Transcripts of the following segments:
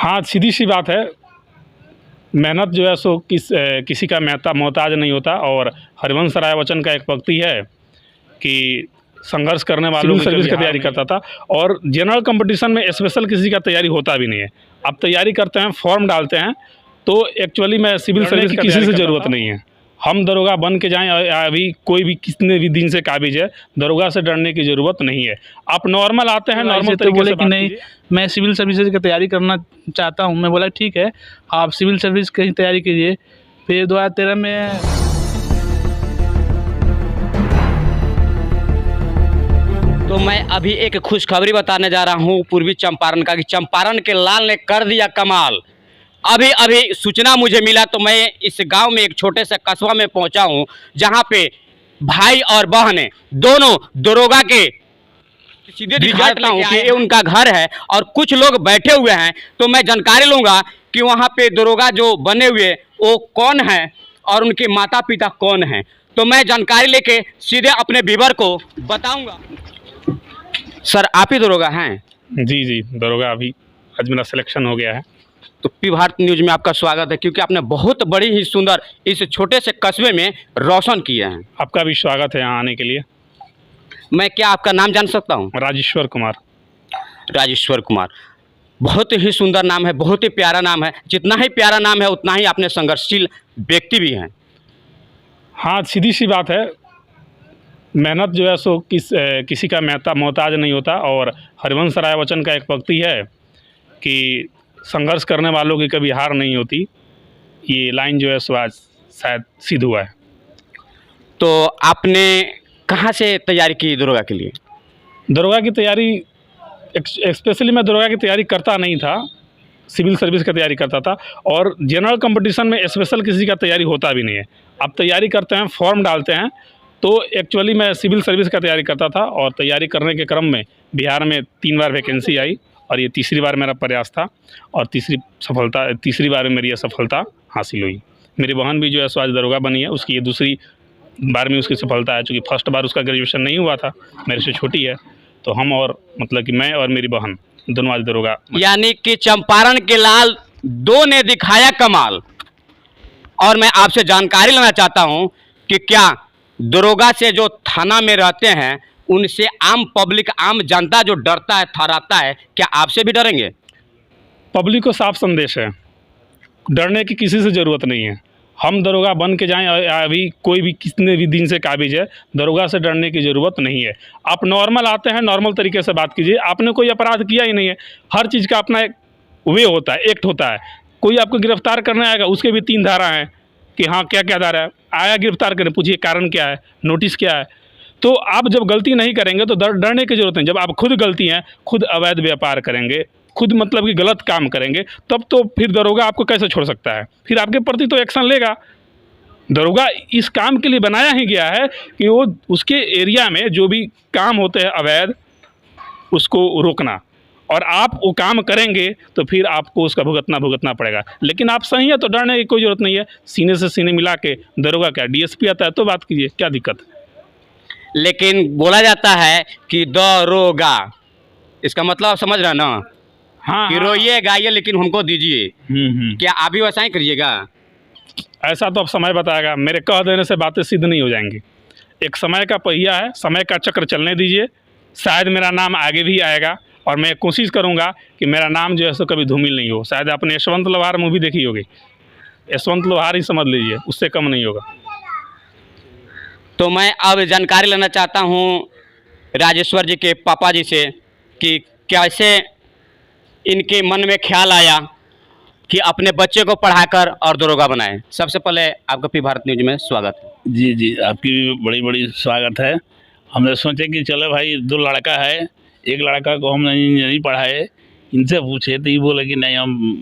हाँ, सीधी सी बात है। मेहनत जो है सो किसी का मोहताज नहीं होता। और हरिवंश राय बच्चन का एक पंक्ति है कि संघर्ष करने वालों की सर्विस की तैयारी करता था और जनरल कंपटीशन में स्पेशल किसी का तैयारी होता भी नहीं है। आप तैयारी करते हैं, फॉर्म डालते हैं, तो एक्चुअली में सिविल सर्विस की किसी से ज़रूरत नहीं है। हम दरोगा बन के जाएं, अभी कोई भी कितने भी दिन से काबिज है, दरोगा से डरने की ज़रूरत नहीं है। आप नॉर्मल आते हैं, नॉर्मल तरीके से कि नहीं मैं सिविल सर्विसेज की तैयारी करना चाहता हूं। मैं बोला ठीक है, आप सिविल सर्विस की तैयारी कीजिए। फिर 2013 में तो मैं अभी एक खुशखबरी बताने जा रहा हूं पूर्वी चंपारण का कि चंपारण के लाल ने कर दिया कमाल। अभी अभी सूचना मुझे मिला तो मैं इस गांव में एक छोटे से कस्बा में पहुंचा हूं जहां पे भाई और बहनें दोनों दरोगा के सीधे दिखाता हूं कि ये उनका घर है और कुछ लोग बैठे हुए हैं। तो मैं जानकारी लूंगा कि वहां पे दरोगा जो बने हुए वो कौन है और उनके माता पिता कौन हैं। तो मैं जानकारी लेके सीधे अपने बीवर को बताऊंगा। सर, आप ही दरोगा हैं? जी, दरोगा अभी आज मेरा सिलेक्शन हो गया है। तो पी भारत न्यूज में आपका स्वागत है, क्योंकि आपने बहुत बड़ी ही सुंदर इस छोटे से कस्बे में रोशन किए हैं। आपका भी स्वागत है यहाँ आने के लिए। मैं क्या आपका नाम जान सकता हूँ? राजेश्वर कुमार। राजेश्वर कुमार, बहुत ही सुंदर नाम है, बहुत ही प्यारा नाम है। जितना ही प्यारा नाम है उतना ही आपने संघर्षशील व्यक्ति भी हैं। हाँ, सीधी सी बात है। मेहनत जो है सो किसी का मोहताज नहीं होता। और हरिवंश राय बच्चन का एक पंक्ति है कि संघर्ष करने वालों की कभी हार नहीं होती। ये लाइन जो है सो आज शायद सिद्ध हुआ है। तो आपने कहाँ से तैयारी की दरोगा के लिए? दरोगा की तैयारी स्पेशली मैं दरोगा की तैयारी करता नहीं था, सिविल सर्विस की तैयारी करता था। और जनरल कंपटीशन में स्पेशल किसी का तैयारी होता भी नहीं है। आप तैयारी करते हैं, फॉर्म डालते हैं, तो एक्चुअली मैं सिविल सर्विस का तैयारी करता था। और तैयारी करने के क्रम में बिहार में 3 बार वैकेंसी आई और ये तीसरी बार मेरा प्रयास था और तीसरी बार में मेरी यह सफलता हासिल हुई। मेरी बहन भी जो है सो आज दरोगा बनी है, उसकी ये दूसरी बार में उसकी सफलता है। चूँकि फर्स्ट बार उसका ग्रेजुएशन नहीं हुआ था, मेरे से छोटी है, तो हम और मतलब कि मैं और मेरी बहन दोनों आज दरोगा। यानी कि चंपारण के लाल दो ने दिखाया कमाल। और मैं आपसे जानकारी लेना चाहता हूं कि क्या दरोगा से जो थाना में रहते हैं उनसे आम पब्लिक, आम जनता जो डरता है, थराता है, क्या आपसे भी डरेंगे? पब्लिक को साफ संदेश है, डरने की किसी से ज़रूरत नहीं है। हम दरोगा बन के जाएं, अभी कोई भी कितने भी दिन से काबिज है, दरोगा से डरने की ज़रूरत नहीं है। आप नॉर्मल आते हैं, नॉर्मल तरीके से बात कीजिए। आपने कोई अपराध किया ही नहीं है। हर चीज़ का अपना एक वे होता है, एक्ट होता है। कोई आपको गिरफ्तार करने आएगा, उसके भी 3 धारा हैं कि हाँ क्या धारा है, आया गिरफ्तार करें, पूछिए कारण क्या है, नोटिस क्या है। तो आप जब गलती नहीं करेंगे तो डरने की ज़रूरत नहीं। जब आप खुद गलती हैं, खुद अवैध व्यापार करेंगे, खुद मतलब कि गलत काम करेंगे, तब तो फिर दरोगा आपको कैसे छोड़ सकता है? फिर आपके प्रति तो एक्शन लेगा। दरोगा इस काम के लिए बनाया ही गया है कि वो उसके एरिया में जो भी काम होते हैं अवैध, उसको रोकना। और आप वो काम करेंगे तो फिर आपको उसका भुगतना पड़ेगा। लेकिन आप सही है तो डरने की कोई ज़रूरत नहीं है। सीने से सीने मिला के दरोगा क्या डीएसपी आता है तो बात कीजिए, क्या दिक्कत है? लेकिन बोला जाता है कि दरोगा, इसका मतलब आप समझ रहे हैं ना? हाँ, कि रोइए गाइए लेकिन हमको दीजिए। क्या आप भी वैसा ही करिएगा? ऐसा तो अब समय बताएगा। मेरे कह देने से बातें सिद्ध नहीं हो जाएंगी। एक समय का पहिया है, समय का चक्र चलने दीजिए। शायद मेरा नाम आगे भी आएगा और मैं कोशिश करूंगा कि मेरा नाम जो है सो कभी धूमिल नहीं हो। शायद आपने यशवंत लोहार मूवी देखी होगी, यशवंत लोहार ही समझ लीजिए, उससे कम नहीं होगा। तो मैं अब जानकारी लेना चाहता हूँ राजेश्वर जी के पापा जी से कि कैसे इनके मन में ख्याल आया कि अपने बच्चे को पढ़ाकर और दरोगा बनाएं। सबसे पहले आपका पी भारत न्यूज में स्वागत है। जी, आपकी भी बड़ी स्वागत है। हमने सोचे कि चलो भाई 2 लड़का है, एक लड़का को हम इंजीनियरिंग पढ़ाए, इनसे पूछे तो ये बोले कि नहीं हम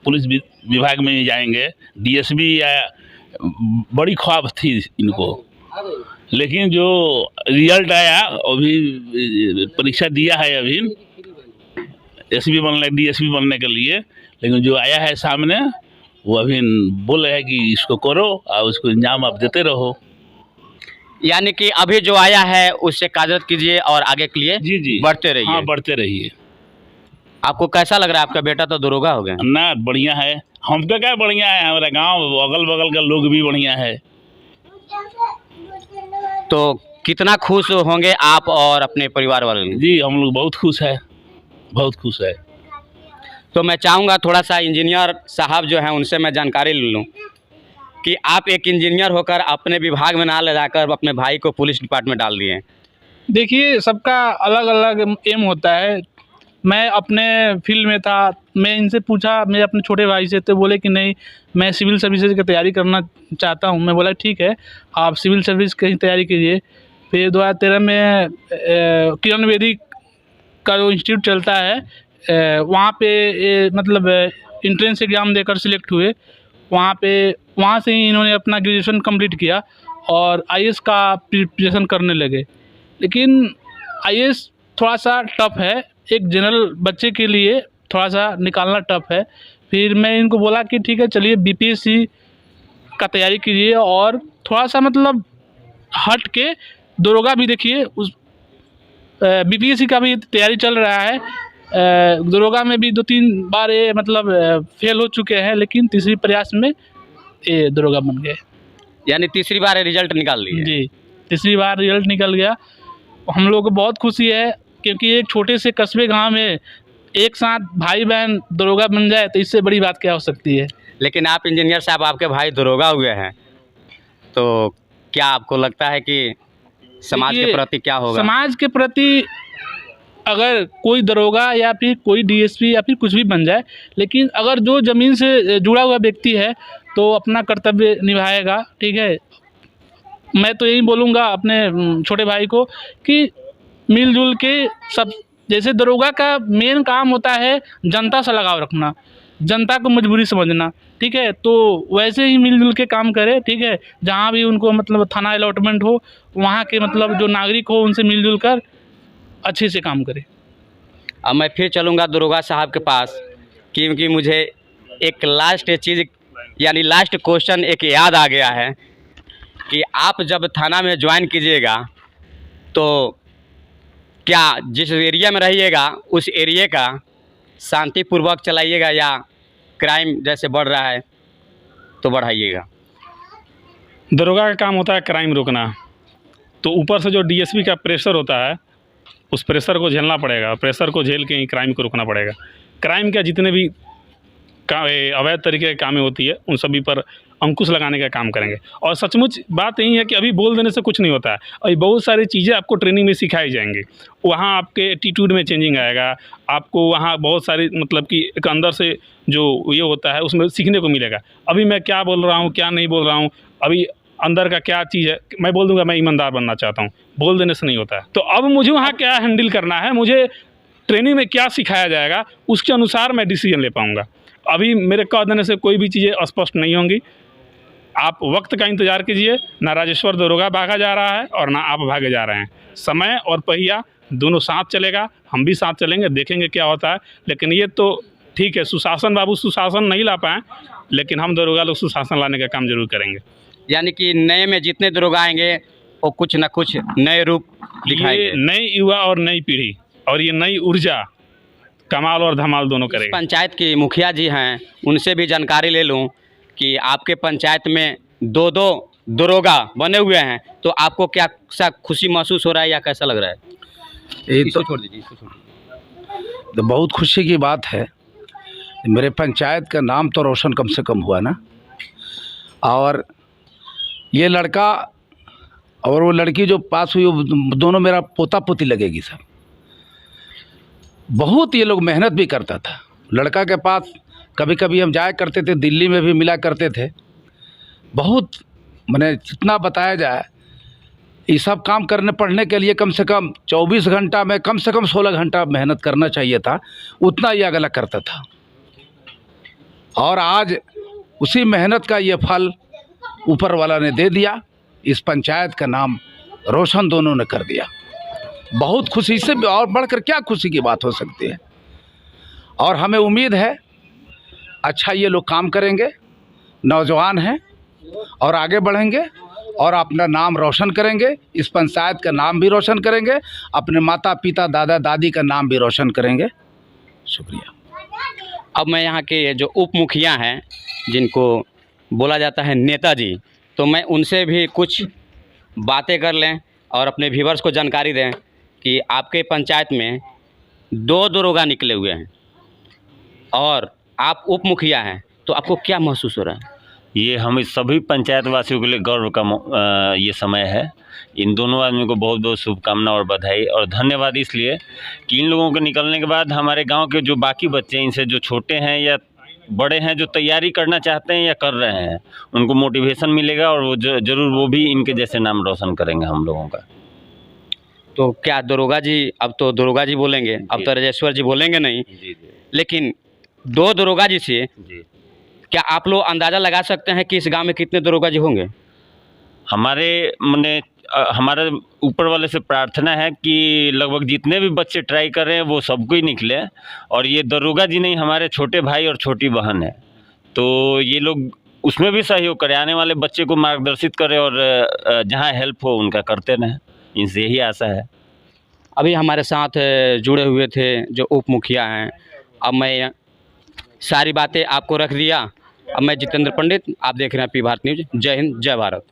पुलिस विभाग में ही जाएंगे, डीएसपी या बड़ी ख्वाब थी इनको। लेकिन जो रिजल्ट आया, अभी परीक्षा दिया है अभी एसपी बनने, डीएसपी बनने के लिए, लेकिन जो आया है सामने वो अभी बोल रहे हैं कि इसको करो और उसको इंजाम आप देते रहो। यानी कि अभी जो आया है उससे काजत कीजिए और आगे के लिए जी बढ़ते रहिए। हाँ, बढ़ते रहिए। आपको कैसा लग रहा है? आपका बेटा तो दरोगा हो गया। ना बढ़िया है, हमको क्या बढ़िया है, हमारे गांव अगल बगल का लोग भी बढ़िया है। तो कितना खुश होंगे आप और अपने परिवार वाले? जी हम लोग बहुत खुश है, बहुत खुश है। तो मैं चाहूँगा थोड़ा सा इंजीनियर साहब जो हैं उनसे मैं जानकारी ले लूँ कि आप एक इंजीनियर होकर अपने विभाग में ना ले जाकर अपने भाई को पुलिस डिपार्टमेंट डाल दिए। देखिए, सबका अलग अलग एम होता है। मैं अपने फील्ड में था, मैं इनसे पूछा, मैं अपने छोटे भाई से, तो बोले कि नहीं मैं सिविल सर्विसेज की तैयारी करना चाहता हूँ। मैं बोला ठीक है, आप सिविल सर्विस की तैयारी कीजिए। फिर 2013 में किरण बेदी का जो इंस्टीट्यूट चलता है, वहाँ पे मतलब इंट्रेंस एग्ज़ाम देकर सिलेक्ट हुए। वहाँ से ही इन्होंने अपना ग्रेजुएशन कंप्लीट किया और आईएएस का प्रिपरेशन करने लगे। लेकिन आईएएस थोड़ा सा टफ है, एक जनरल बच्चे के लिए थोड़ा सा निकालना टफ है। फिर मैं इनको बोला कि ठीक है, चलिए बीपीएससी का तैयारी कीजिए और थोड़ा सा मतलब हट के दरोगा भी देखिए। उस बीपीएससी का भी तैयारी चल रहा है। दरोगा में भी 2-3 बार ये मतलब फेल हो चुके हैं, लेकिन तीसरी प्रयास में ये दरोगा बन गए। यानी तीसरी बार रिजल्ट निकाल लिए? जी, तीसरी बार रिजल्ट निकल गया। हम लोग को बहुत खुशी है, क्योंकि एक छोटे से कस्बे गांव में एक साथ भाई बहन दरोगा बन जाए तो इससे बड़ी बात क्या हो सकती है। लेकिन आप इंजीनियर साहब, आपके भाई दरोगा हुए हैं, तो क्या आपको लगता है कि समाज के प्रति क्या होगा? समाज के प्रति अगर कोई दरोगा या फिर कोई डीएसपी या फिर कुछ भी बन जाए, लेकिन अगर जो ज़मीन से जुड़ा हुआ व्यक्ति है तो अपना कर्तव्य निभाएगा। ठीक है, मैं तो यही बोलूँगा अपने छोटे भाई को कि मिलजुल के सब, जैसे दरोगा का मेन काम होता है जनता से लगाव रखना, जनता को मजबूरी समझना। ठीक है, तो वैसे ही मिलजुल के काम करे। ठीक है, जहाँ भी उनको मतलब थाना अलॉटमेंट हो, वहाँ के मतलब जो नागरिक हो उनसे मिलजुल कर अच्छे से काम करे। अब मैं फिर चलूँगा दरोगा साहब के पास, क्योंकि मुझे एक लास्ट चीज़ यानी लास्ट क्वेश्चन एक याद आ गया है कि आप जब थाना में ज्वाइन कीजिएगा तो क्या जिस एरिया में रहिएगा उस एरिया का शांतिपूर्वक चलाइएगा या क्राइम जैसे बढ़ रहा है तो बढ़ाइएगा? दरोगा का काम होता है क्राइम रोकना, तो ऊपर से जो डीएसपी का प्रेशर होता है उस प्रेशर को झेलना पड़ेगा। प्रेशर को झेल के ही क्राइम को रोकना पड़ेगा। क्राइम का जितने भी अवैध तरीके की कामें होती है उन सभी पर अंकुश लगाने का काम करेंगे। और सचमुच बात यही है कि अभी बोल देने से कुछ नहीं होता है, अभी बहुत सारी चीज़ें आपको ट्रेनिंग में सिखाई जाएंगी। वहाँ आपके एटीट्यूड में चेंजिंग आएगा, आपको वहाँ बहुत सारी मतलब कि एक अंदर से जो ये होता है उसमें सीखने को मिलेगा। अभी मैं क्या बोल रहा हूँ क्या नहीं बोल रहा हूँ, अभी अंदर का क्या चीज़ है, मैं बोल दूंगा मैं ईमानदार बनना चाहता हूँ, बोल देने से नहीं होता है। तो अब मुझे वहाँ क्या हैंडल करना है, मुझे ट्रेनिंग में क्या सिखाया जाएगा, उसके अनुसार मैं डिसीजन ले पाऊँगा। अभी मेरे कह देने से कोई भी चीज़ें स्पष्ट नहीं होंगी। आप वक्त का इंतज़ार कीजिए। ना राजेश्वर दरोगा भागा जा रहा है और ना आप भागे जा रहे हैं। समय और पहिया दोनों साथ चलेगा, हम भी साथ चलेंगे, देखेंगे क्या होता है। लेकिन ये तो ठीक है, सुशासन बाबू सुशासन नहीं ला पाएँ, लेकिन हम दरोगा लोग सुशासन लाने का काम जरूर करेंगे। यानी कि नए में जितने दरोगा आएंगे वो कुछ ना कुछ नए रूप दिखाएंगे। ये नई युवा और नई पीढ़ी और ये नई ऊर्जा कमाल और धमाल दोनों करेगा। पंचायत की मुखिया जी हैं, उनसे भी जानकारी ले लूं कि आपके पंचायत में 2-2 दरोगा बने हुए हैं, तो आपको क्या सा खुशी महसूस हो रहा है या कैसा लग रहा है? ये तो छोड़ दीजिए, इसको छोड़ दीजिए। तो बहुत खुशी की बात है। मेरे पंचायत का नाम तो रोशन कम से कम हुआ ना। और ये लड़का और वो लड़की जो पास हुई, वो दोनों मेरा पोता पोती लगेगी सर। बहुत ये लोग मेहनत भी करता था। लड़का के पास कभी कभी हम जाया करते थे, दिल्ली में भी मिला करते थे। बहुत मैंने जितना बताया जाए, ये सब काम करने पढ़ने के लिए कम से कम 24 घंटा में कम से कम 16 घंटा मेहनत करना चाहिए था, उतना ये अगला करता था। और आज उसी मेहनत का ये फल ऊपर वाला ने दे दिया। इस पंचायत का नाम रोशन दोनों ने कर दिया। बहुत खुशी से और बढ़कर क्या खुशी की बात हो सकती है। और हमें उम्मीद है अच्छा ये लोग काम करेंगे, नौजवान हैं और आगे बढ़ेंगे और अपना नाम रोशन करेंगे। इस पंचायत का नाम भी रोशन करेंगे, अपने माता पिता दादा दादी का नाम भी रोशन करेंगे। शुक्रिया। अब मैं यहाँ के जो उप मुखिया हैं, जिनको बोला जाता है नेताजी, तो मैं उनसे भी कुछ बातें कर लें और अपने व्यूअर्स को जानकारी दें कि आपके पंचायत में 2 दरोगा निकले हुए हैं और आप उप मुखिया हैं, तो आपको क्या महसूस हो रहा है? ये हम इस सभी पंचायत वासियों के लिए गर्व का ये समय है। इन दोनों आदमियों को बहुत बहुत शुभकामना और बधाई और धन्यवाद, इसलिए कि इन लोगों के निकलने के बाद हमारे गांव के जो बाकी बच्चे हैं, इनसे जो छोटे हैं या बड़े हैं, जो तैयारी करना चाहते हैं या कर रहे हैं, उनको मोटिवेशन मिलेगा और वो ज़रूर वो भी इनके जैसे नाम रोशन करेंगे हम लोगों का। तो क्या दरोगा जी, अब तो दरोगा जी बोलेंगे, अब तो राजेश्वर जी बोलेंगे नहीं, लेकिन 2 दरोगा जी से क्या आप लोग अंदाज़ा लगा सकते हैं कि इस गांव में कितने दरोगा जी होंगे? हमारे ऊपर वाले से प्रार्थना है कि लगभग जितने भी बच्चे ट्राई कर रहे हैं वो सबको ही निकले, और ये दरोगा जी नहीं, हमारे छोटे भाई और छोटी बहन है, तो ये लोग उसमें भी सहयोग करें, आने वाले बच्चे को मार्गदर्शित करें और जहाँ हेल्प हो उनका करते रहें, इनसे यही आशा है। अभी हमारे साथ जुड़े हुए थे जो उप मुखिया हैं। अब मैं सारी बातें आपको रख दिया। अब मैं जितेंद्र पंडित, आप देख रहे हैं पी भारत न्यूज़। जय हिंद, जय भारत।